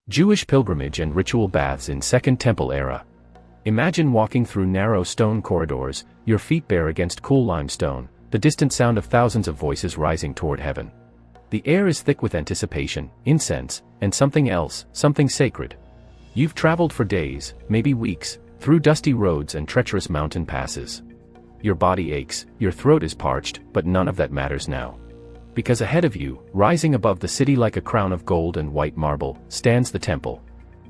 Jewish pilgrimage and ritual baths in Second Temple era. Imagine walking through narrow stone corridors, your feet bare against cool limestone, the distant sound of thousands of voices rising toward heaven. The air is thick with anticipation, incense, and something else, something sacred. You've traveled for days, maybe weeks, through dusty roads and treacherous mountain passes. Your body aches, your throat is parched, but none of that matters now. Because ahead of you, rising above the city like a crown of gold and white marble, stands the temple.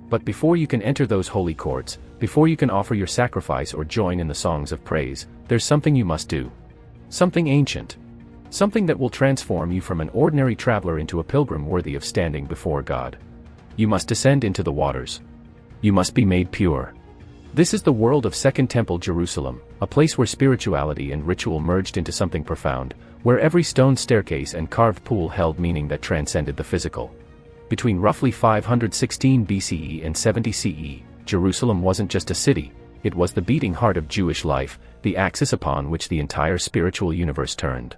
But before you can enter those holy courts, before you can offer your sacrifice or join in the songs of praise, there's something you must do. Something ancient. Something that will transform you from an ordinary traveler into a pilgrim worthy of standing before God. You must descend into the waters. You must be made pure. This is the world of Second Temple Jerusalem, a place where spirituality and ritual merged into something profound, where every stone staircase and carved pool held meaning that transcended the physical. Between roughly 516 BCE and 70 CE, Jerusalem wasn't just a city, it was the beating heart of Jewish life, the axis upon which the entire spiritual universe turned.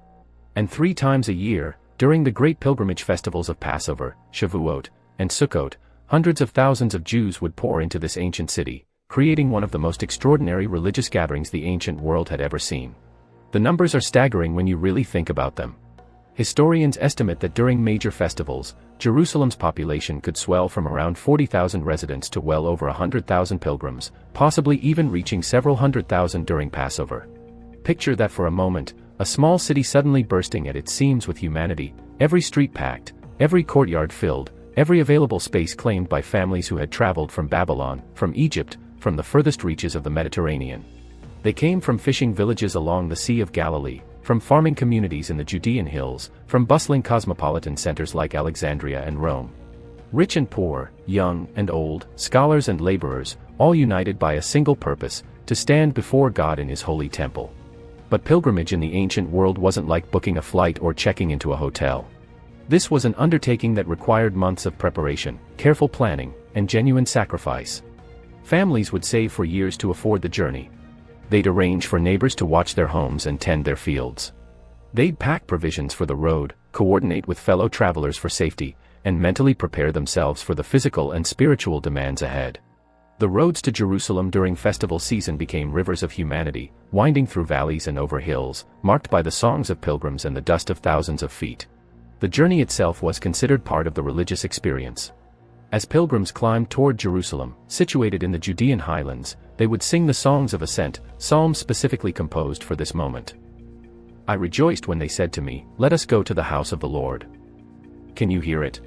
And 3 times a year, during the great pilgrimage festivals of Passover, Shavuot, and Sukkot, hundreds of thousands of Jews would pour into this ancient city, creating one of the most extraordinary religious gatherings the ancient world had ever seen. The numbers are staggering when you really think about them. Historians estimate that during major festivals, Jerusalem's population could swell from around 40,000 residents to well over 100,000 pilgrims, possibly even reaching several hundred thousand during Passover. Picture that for a moment, a small city suddenly bursting at its seams with humanity, every street packed, every courtyard filled, every available space claimed by families who had traveled from Babylon, from Egypt, from the furthest reaches of the Mediterranean. They came from fishing villages along the Sea of Galilee, from farming communities in the Judean hills, from bustling cosmopolitan centers like Alexandria and Rome. Rich and poor, young and old, scholars and laborers, all united by a single purpose, to stand before God in His holy temple. But pilgrimage in the ancient world wasn't like booking a flight or checking into a hotel. This was an undertaking that required months of preparation, careful planning, and genuine sacrifice. Families would save for years to afford the journey. They'd arrange for neighbors to watch their homes and tend their fields. They'd pack provisions for the road, coordinate with fellow travelers for safety, and mentally prepare themselves for the physical and spiritual demands ahead. The roads to Jerusalem during festival season became rivers of humanity, winding through valleys and over hills, marked by the songs of pilgrims and the dust of thousands of feet. The journey itself was considered part of the religious experience. As pilgrims climbed toward Jerusalem, situated in the Judean highlands, they would sing the songs of ascent, psalms specifically composed for this moment. I rejoiced when they said to me, "Let us go to the house of the Lord." Can you hear it?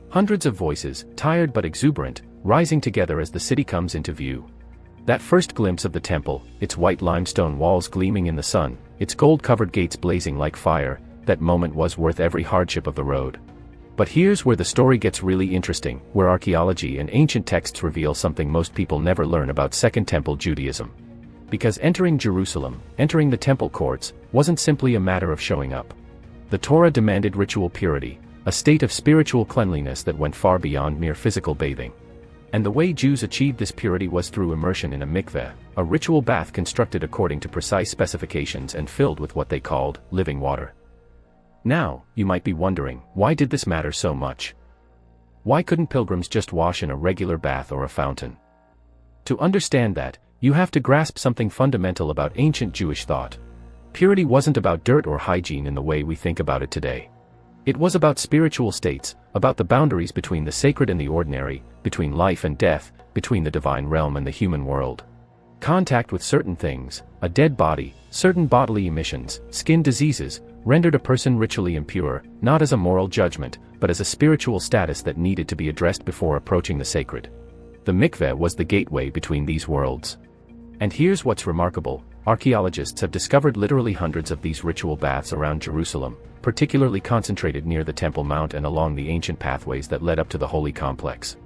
Hundreds of voices, tired but exuberant, rising together as the city comes into view. That first glimpse of the temple, its white limestone walls gleaming in the sun, its gold-covered gates blazing like fire, that moment was worth every hardship of the road. But here's where the story gets really interesting, where archaeology and ancient texts reveal something most people never learn about Second Temple Judaism. Because entering Jerusalem, entering the temple courts, wasn't simply a matter of showing up. The Torah demanded ritual purity, a state of spiritual cleanliness that went far beyond mere physical bathing. And the way Jews achieved this purity was through immersion in a mikveh, a ritual bath constructed according to precise specifications and filled with what they called living water. Now, you might be wondering, why did this matter so much? Why couldn't pilgrims just wash in a regular bath or a fountain? To understand that, you have to grasp something fundamental about ancient Jewish thought. Purity wasn't about dirt or hygiene in the way we think about it today. It was about spiritual states, about the boundaries between the sacred and the ordinary, between life and death, between the divine realm and the human world. Contact with certain things, a dead body, certain bodily emissions, skin diseases, rendered a person ritually impure, not as a moral judgment, but as a spiritual status that needed to be addressed before approaching the sacred. The mikveh was the gateway between these worlds. And here's what's remarkable, archaeologists have discovered literally hundreds of these ritual baths around Jerusalem, particularly concentrated near the Temple Mount and along the ancient pathways that led up to the holy complex.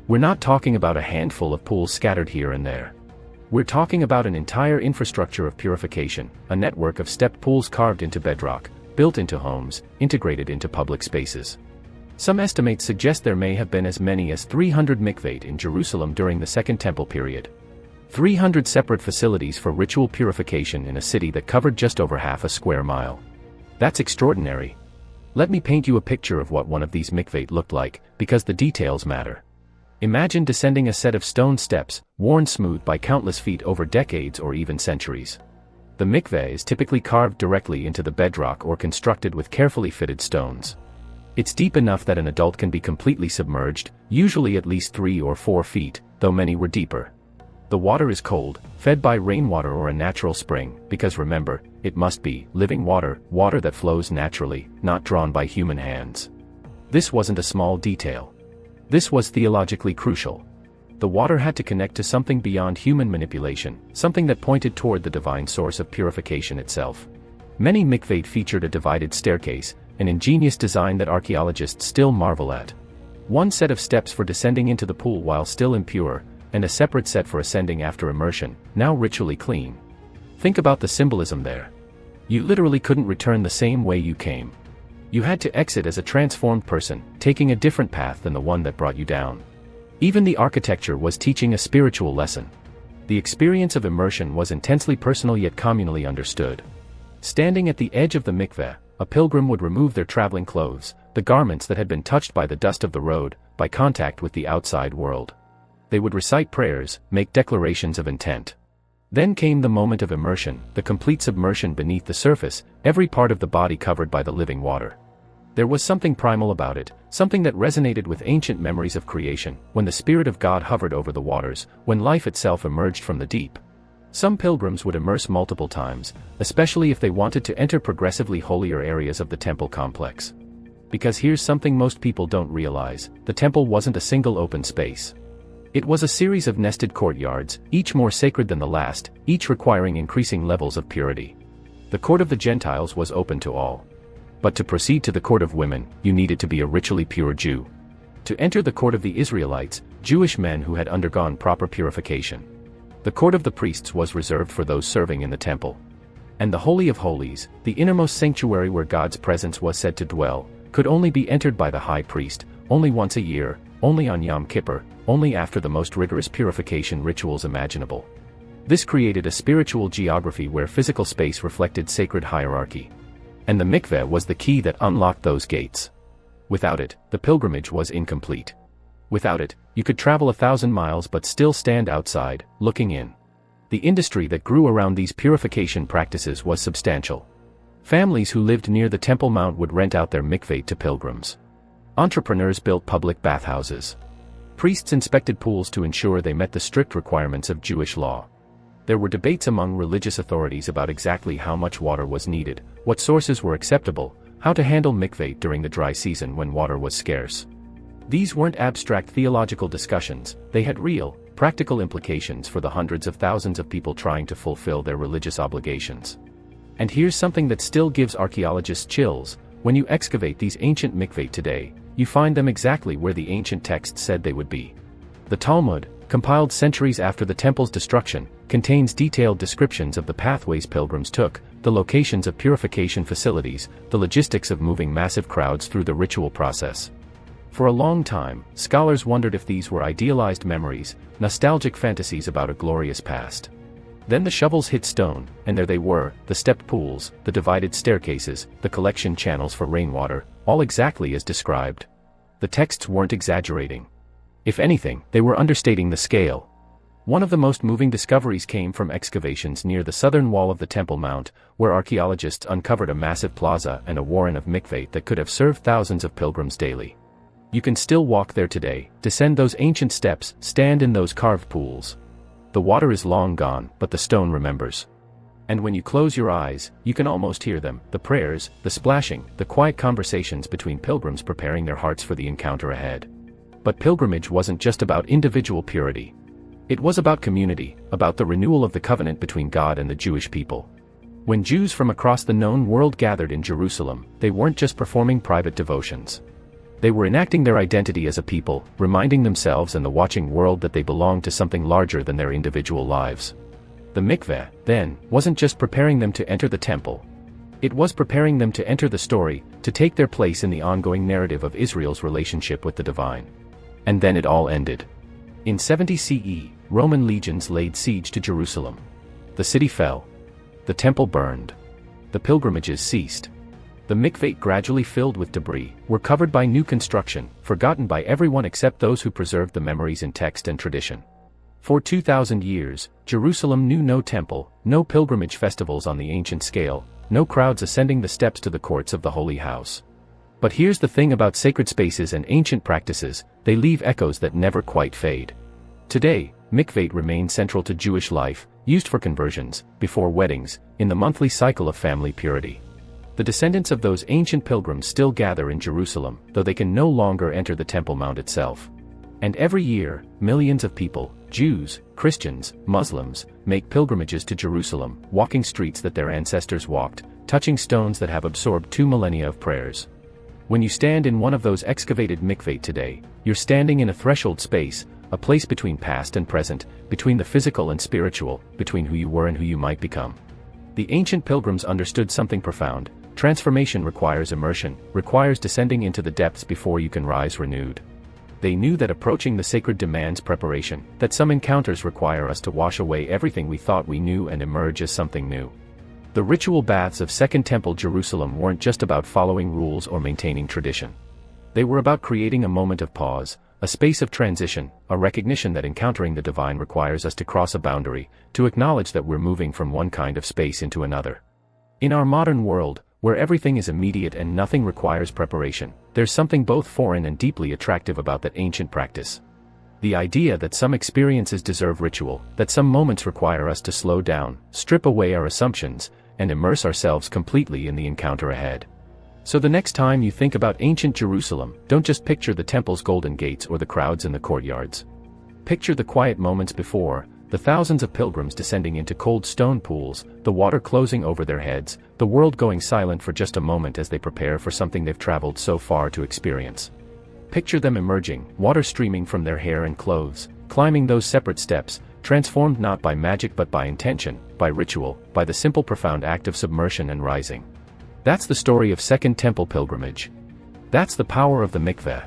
We're not talking about a handful of pools scattered here and there. We're talking about an entire infrastructure of purification, a network of stepped pools carved into bedrock, built into homes, integrated into public spaces. Some estimates suggest there may have been as many as 300 mikvaot in Jerusalem during the Second Temple period. 300 separate facilities for ritual purification in a city that covered just over half a square mile. That's extraordinary. Let me paint you a picture of what one of these mikvaot looked like, because the details matter. Imagine descending a set of stone steps, worn smooth by countless feet over decades or even centuries. The mikveh is typically carved directly into the bedrock or constructed with carefully fitted stones. It's deep enough that an adult can be completely submerged, usually at least 3 or 4 feet, though many were deeper. The water is cold, fed by rainwater or a natural spring, because remember, it must be living water, water that flows naturally, not drawn by human hands. This wasn't a small detail. This was theologically crucial. The water had to connect to something beyond human manipulation, something that pointed toward the divine source of purification itself. Many mikvaot featured a divided staircase, an ingenious design that archaeologists still marvel at. One set of steps for descending into the pool while still impure, and a separate set for ascending after immersion, now ritually clean. Think about the symbolism there. You literally couldn't return the same way you came. You had to exit as a transformed person, taking a different path than the one that brought you down. Even the architecture was teaching a spiritual lesson. The experience of immersion was intensely personal yet communally understood. Standing at the edge of the mikveh, a pilgrim would remove their traveling clothes, the garments that had been touched by the dust of the road, by contact with the outside world. They would recite prayers, make declarations of intent. Then came the moment of immersion, the complete submersion beneath the surface, every part of the body covered by the living water. There was something primal about it, something that resonated with ancient memories of creation, when the Spirit of God hovered over the waters, when life itself emerged from the deep. Some pilgrims would immerse multiple times, especially if they wanted to enter progressively holier areas of the temple complex. Because here's something most people don't realize, the temple wasn't a single open space. It was a series of nested courtyards, each more sacred than the last, each requiring increasing levels of purity. The court of the Gentiles was open to all. But to proceed to the court of women, you needed to be a ritually pure Jew. To enter the court of the Israelites, Jewish men who had undergone proper purification. The court of the priests was reserved for those serving in the temple. And the Holy of Holies, the innermost sanctuary where God's presence was said to dwell, could only be entered by the high priest, only once a year, only on Yom Kippur, only after the most rigorous purification rituals imaginable. This created a spiritual geography where physical space reflected sacred hierarchy. And the mikveh was the key that unlocked those gates. Without it, the pilgrimage was incomplete. Without it, you could travel 1,000 miles but still stand outside, looking in. The industry that grew around these purification practices was substantial. Families who lived near the Temple Mount would rent out their mikveh to pilgrims. Entrepreneurs built public bathhouses. Priests inspected pools to ensure they met the strict requirements of Jewish law. There were debates among religious authorities about exactly how much water was needed, what sources were acceptable, how to handle mikveh during the dry season when water was scarce. These weren't abstract theological discussions, they had real, practical implications for the hundreds of thousands of people trying to fulfill their religious obligations. And here's something that still gives archaeologists chills: when you excavate these ancient mikveh today, you find them exactly where the ancient texts said they would be. The Talmud, compiled centuries after the temple's destruction, contains detailed descriptions of the pathways pilgrims took, the locations of purification facilities, the logistics of moving massive crowds through the ritual process. For a long time, scholars wondered if these were idealized memories, nostalgic fantasies about a glorious past. Then the shovels hit stone, and there they were, the stepped pools, the divided staircases, the collection channels for rainwater, all exactly as described. The texts weren't exaggerating. If anything, they were understating the scale. One of the most moving discoveries came from excavations near the southern wall of the Temple Mount, where archaeologists uncovered a massive plaza and a warren of mikveh that could have served thousands of pilgrims daily. You can still walk there today, descend those ancient steps, stand in those carved pools. The water is long gone, but the stone remembers. And when you close your eyes, you can almost hear them, the prayers, the splashing, the quiet conversations between pilgrims preparing their hearts for the encounter ahead. But pilgrimage wasn't just about individual purity. It was about community, about the renewal of the covenant between God and the Jewish people. When Jews from across the known world gathered in Jerusalem, they weren't just performing private devotions. They were enacting their identity as a people, reminding themselves and the watching world that they belonged to something larger than their individual lives. The mikveh, then, wasn't just preparing them to enter the temple. It was preparing them to enter the story, to take their place in the ongoing narrative of Israel's relationship with the divine. And then it all ended. In 70 CE, Roman legions laid siege to Jerusalem. The city fell. The temple burned. The pilgrimages ceased. The Mikvaot gradually filled with debris, were covered by new construction, forgotten by everyone except those who preserved the memories in text and tradition. For 2,000 years, Jerusalem knew no temple, no pilgrimage festivals on the ancient scale, no crowds ascending the steps to the courts of the Holy House. But here's the thing about sacred spaces and ancient practices, they leave echoes that never quite fade. Today, Mikvaot remain central to Jewish life, used for conversions, before weddings, in the monthly cycle of family purity. The descendants of those ancient pilgrims still gather in Jerusalem, though they can no longer enter the Temple Mount itself. And every year, millions of people, Jews, Christians, Muslims, make pilgrimages to Jerusalem, walking streets that their ancestors walked, touching stones that have absorbed 2 millennia of prayers. When you stand in one of those excavated mikveh today, you're standing in a threshold space, a place between past and present, between the physical and spiritual, between who you were and who you might become. The ancient pilgrims understood something profound. Transformation requires immersion, requires descending into the depths before you can rise renewed. They knew that approaching the sacred demands preparation, that some encounters require us to wash away everything we thought we knew and emerge as something new. The ritual baths of Second Temple Jerusalem weren't just about following rules or maintaining tradition. They were about creating a moment of pause, a space of transition, a recognition that encountering the divine requires us to cross a boundary, to acknowledge that we're moving from one kind of space into another. In our modern world, where everything is immediate and nothing requires preparation, there's something both foreign and deeply attractive about that ancient practice. The idea that some experiences deserve ritual, that some moments require us to slow down, strip away our assumptions, and immerse ourselves completely in the encounter ahead. So the next time you think about ancient Jerusalem, don't just picture the temple's golden gates or the crowds in the courtyards. Picture the quiet moments before, the thousands of pilgrims descending into cold stone pools, the water closing over their heads, the world going silent for just a moment as they prepare for something they've traveled so far to experience. Picture them emerging, water streaming from their hair and clothes, climbing those separate steps, transformed not by magic but by intention, by ritual, by the simple profound act of submersion and rising. That's the story of Second Temple pilgrimage. That's the power of the Mikveh.